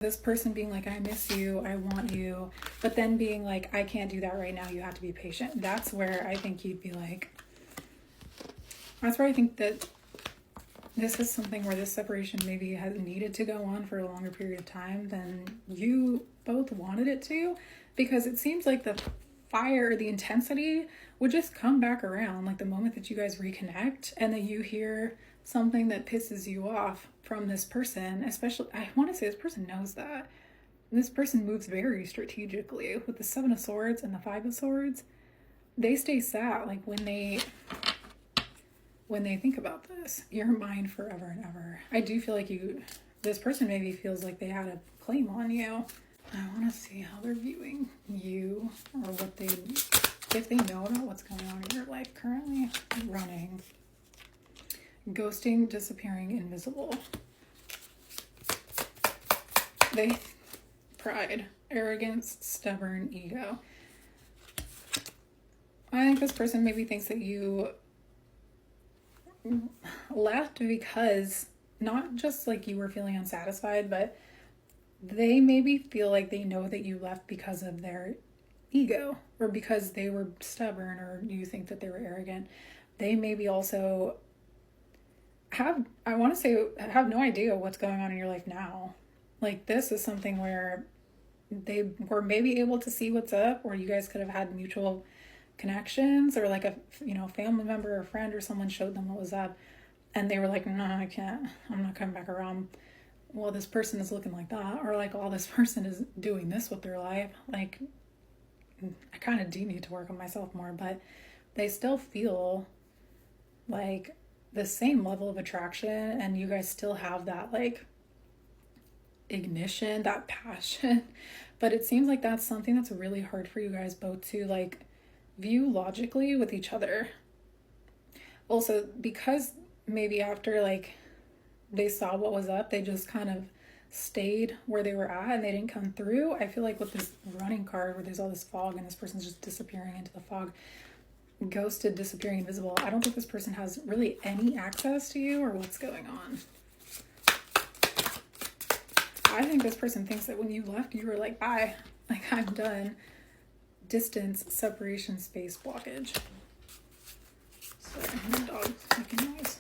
This person being like, I miss you, I want you, but then being like, I can't do that right now, you have to be patient. That's where I think you'd be like, that's where I think that this is something where this separation maybe has needed to go on for a longer period of time than you both wanted it to, because it seems like the fire, the intensity would just come back around like the moment that you guys reconnect, and then you hear something that pisses you off from this person. Especially, I want to say this person knows that. This person moves very strategically with the Seven of Swords and the Five of Swords. They stay sat like when they think about this. You're mine forever and ever. I do feel like this person maybe feels like they had a claim on you. I want to see how they're viewing you, or if they know about what's going on in your life currently. Running, ghosting, disappearing, invisible. Pride, arrogance, stubborn, ego. I think this person maybe thinks that you left because not just like you were feeling unsatisfied, but they maybe feel like they know that you left because of their ego, or because they were stubborn, or you think that they were arrogant. They maybe also have no idea what's going on in your life now. Like, this is something where they were maybe able to see what's up, or you guys could have had mutual connections, or like a family member or friend or someone showed them what was up, and they were like, no, I can't, I'm not coming back around. Well, this person is looking like that, or like, oh, this person is doing this with their life. Like, I kind of do need to work on myself more, but they still feel like the same level of attraction, and you guys still have that like ignition, that passion. But it seems like that's something that's really hard for you guys both to like view logically with each other. Also, because maybe after like they saw what was up, they just kind of stayed where they were at and they didn't come through. I feel like with this running card where there's all this fog and this person's just disappearing into the fog, ghosted, disappearing, invisible, I don't think this person has really any access to you or what's going on. I think this person thinks that when you left, you were like, bye, like, I'm done. Distance, separation, space, blockage. Sorry, my dog's making noise.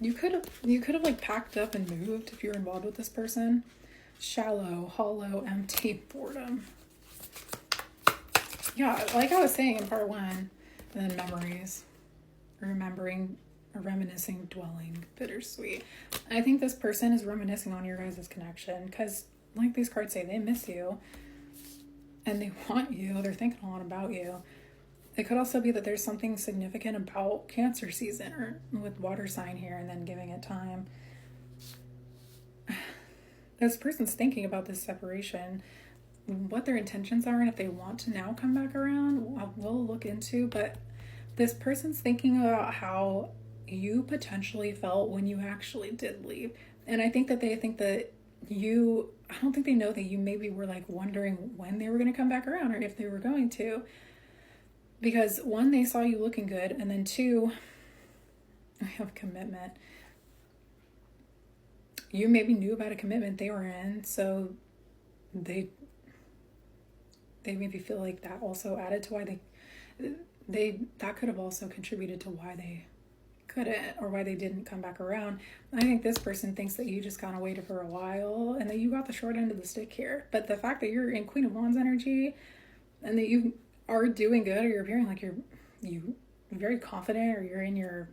You could have like packed up and moved if you were involved with this person. Shallow, hollow, empty, boredom. Yeah, like I was saying in part one, and then memories, remembering, reminiscing, dwelling, bittersweet. I think this person is reminiscing on your guys' connection, because like these cards say, they miss you and they want you. They're thinking a lot about you. It could also be that there's something significant about Cancer season, or with water sign here, and then giving it time. This person's thinking about this separation, what their intentions are, and if they want to now come back around, we'll look into. But this person's thinking about how you potentially felt when you actually did leave. And I think that they think that I don't think they know that you maybe were like wondering when they were going to come back around, or if they were going to. Because one, they saw you looking good, and then two, I have commitment. You maybe knew about a commitment they were in, so they maybe feel like that also added to why that could have also contributed to why they couldn't, or why they didn't come back around. I think this person thinks that you just kind of waited for a while and that you got the short end of the stick here. But the fact that you're in Queen of Wands energy and that you are doing good, or you're appearing like you're very confident, or you're in your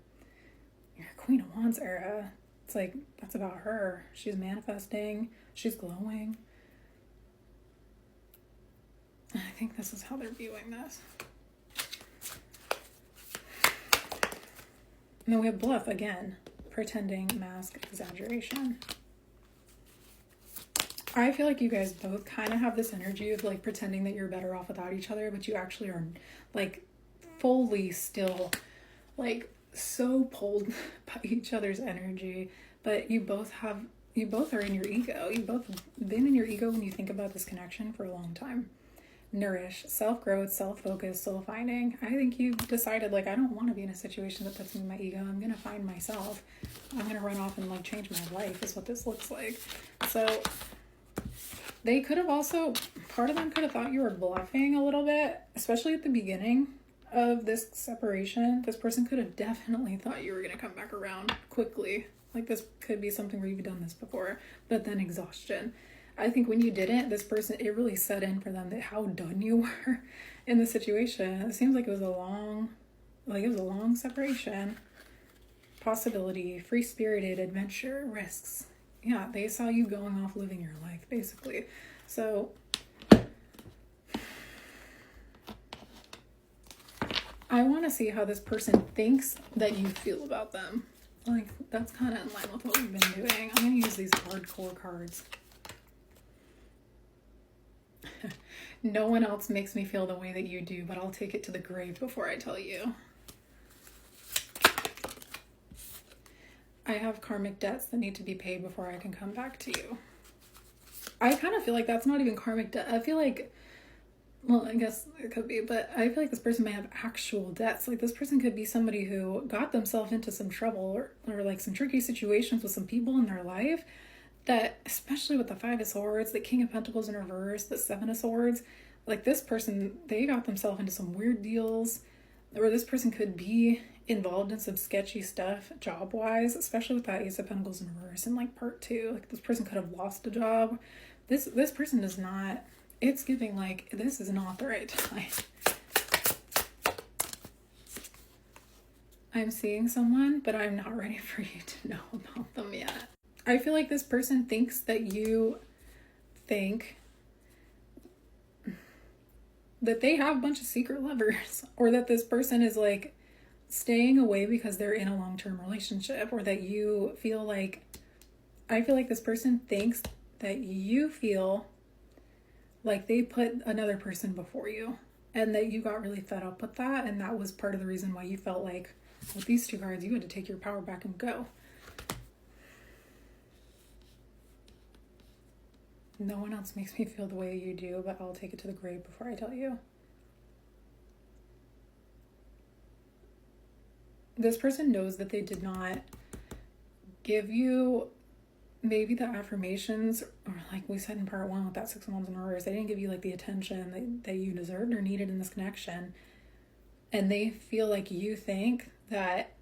Queen of Wands era, it's like that's about her. She's manifesting, she's glowing. I think this is how they're viewing this. And then we have bluff again, pretending, mask, exaggeration. I feel like you guys both kind of have this energy of like pretending that you're better off without each other, but you actually are like fully still like so pulled by each other's energy. But you both are in your ego. You both have been in your ego when you think about this connection for a long time. nourish, self-growth, self-focus, soul-finding. I think you've decided, like, I don't want to be in a situation that puts me in my ego. I'm going to find myself. I'm going to run off and, like, change my life is what this looks like. So they could have also, part of them could have thought you were bluffing a little bit, especially at the beginning of this separation. This person could have definitely thought you were going to come back around quickly. Like, this could be something where you've done this before, but then exhaustion. I think when you didn't, this person, it really set in for them that how done you were in the situation. It seems like it was a long separation. Possibility, free-spirited, adventure, risks. Yeah, they saw you going off living your life, basically. So I want to see how this person thinks that you feel about them. Like, that's kind of in line with what we've been doing. I'm going to use these hardcore cards. No one else makes me feel the way that you do, but I'll take it to the grave before I tell you. I have karmic debts that need to be paid before I can come back to you. I kind of feel like that's not even karmic debt. I feel like, well, I guess it could be, but I feel like this person may have actual debts. Like, this person could be somebody who got themselves into some trouble or like some tricky situations with some people in their life that, especially with the Five of Swords, the King of Pentacles in reverse, the Seven of Swords, like this person, they got themselves into some weird deals, or this person could be involved in some sketchy stuff job-wise, especially with that Ace of Pentacles in reverse in like part 2. Like, this person could have lost a job. This person does not, it's giving like, this is not the right time. I'm seeing someone, but I'm not ready for you to know about them yet. I feel like this person thinks that you think that they have a bunch of secret lovers, or that this person is like staying away because they're in a long-term relationship, or that you feel like, I feel like this person thinks that you feel like they put another person before you, and that you got really fed up with that, and that was part of the reason why you felt like with these two cards you had to take your power back and go. No one else makes me feel the way you do, but I'll take it to the grave before I tell you. This person knows that they did not give you maybe the affirmations, or like we said in part 1 with that Six of Wands in reverse, they didn't give you like the attention that you deserved or needed in this connection. And they feel like you think that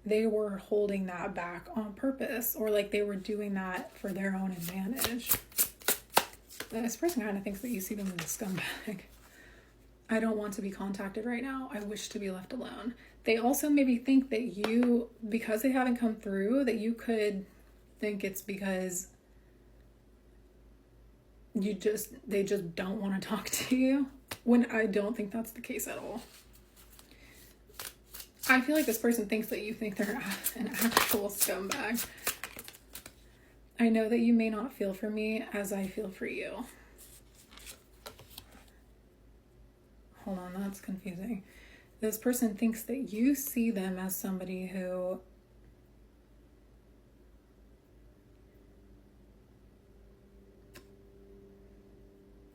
they were holding that back on purpose, or like they were doing that for their own advantage. This person kind of thinks that you see them as a scumbag. I don't want to be contacted right now. I wish to be left alone. They also maybe think that you, because they haven't come through, that you could think it's because they just don't want to talk to you, when I don't think that's the case at all. I feel like this person thinks that you think they're an actual scumbag. I know that you may not feel for me as I feel for you. Hold on, that's confusing. This person thinks that you see them as somebody who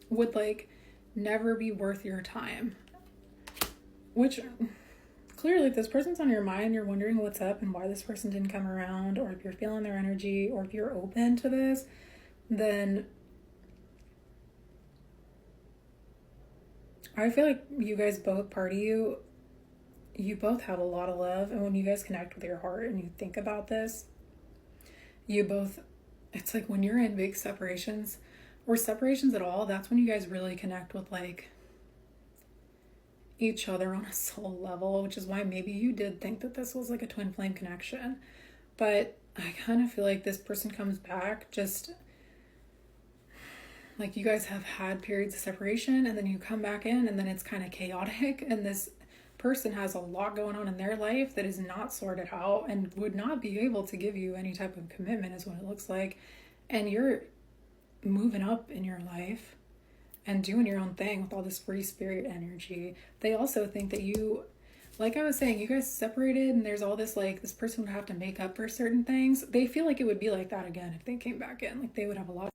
would like never be worth your time. Which clearly, if this person's on your mind, you're wondering what's up and why this person didn't come around, or if you're feeling their energy, or if you're open to this, then I feel like you guys both, part of you both have a lot of love. And when you guys connect with your heart and you think about this, you both, it's like when you're in big separations or separations at all, that's when you guys really connect with like each other on a soul level, which is why maybe you did think that this was like a twin flame connection. But I kind of feel like this person comes back just like you guys have had periods of separation, and then you come back in and then it's kind of chaotic, and this person has a lot going on in their life that is not sorted out and would not be able to give you any type of commitment, is what it looks like. And you're moving up in your life and doing your own thing with all this free spirit energy. They also think that you, like I was saying, you guys separated and there's all this like this person would have to make up for certain things. They feel like it would be like that again if they came back in. Like they would have a lot